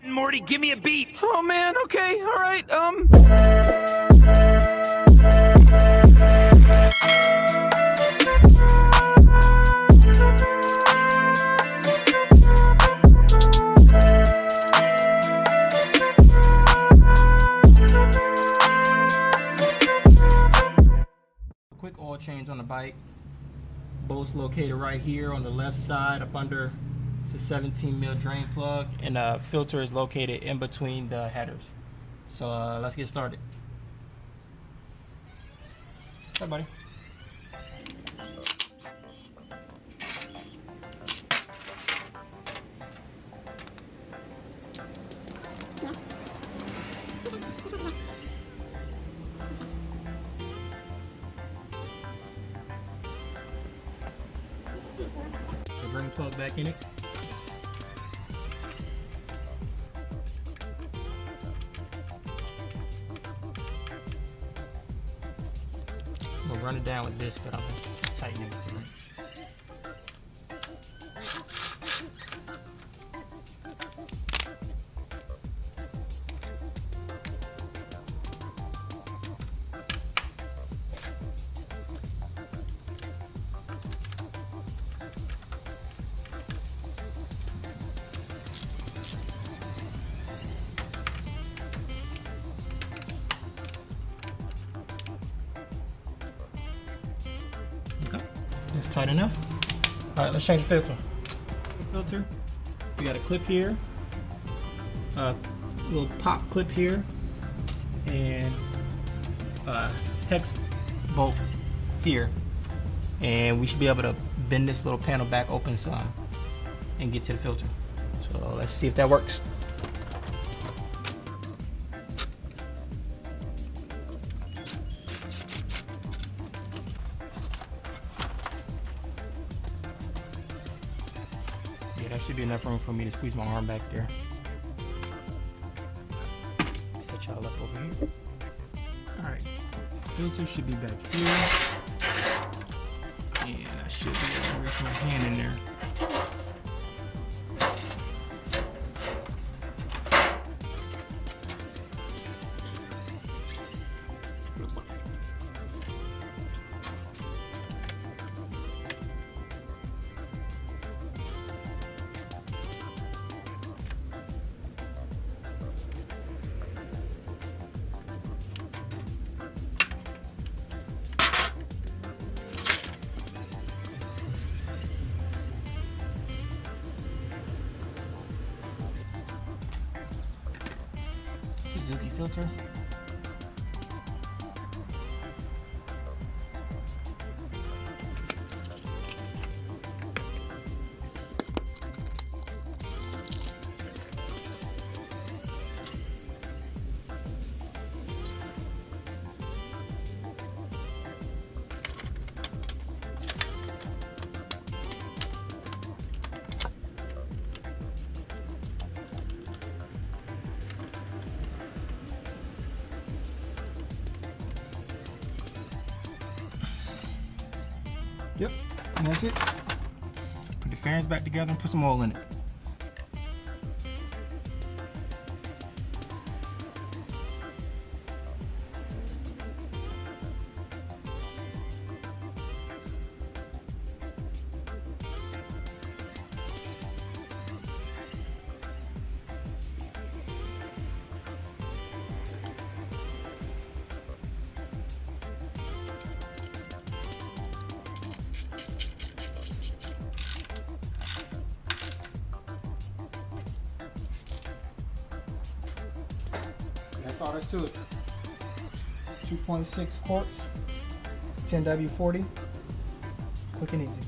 button, Morty. Give me a beat. Oh man, okay, alright, Quick oil change on the bike. Bolt's located right here on the left side up under. It's a 17 mil drain plug, and the filter is located in between the headers. So let's get started. Hi, buddy. The drain plug back in it. I'm gonna run it down with this, but I'm gonna tighten it with the wrench. Okay, that's tight enough. All right, let's change the filter. Filter, we got a clip here, a little pop clip here, and a hex bolt here. And we should be able to bend this little panel back open some and get to the filter. So let's see if that works. Yeah, that should be enough room for me to squeeze my arm back there. Set y'all up over here. Alright, filter should be back here. And I should be able to reach my hand in there. Suzuki filter. Yep, and that's it. Put the fairings back together and put some oil in it. That's all there's to it. 2.6 quarts, 10W40, quick and easy.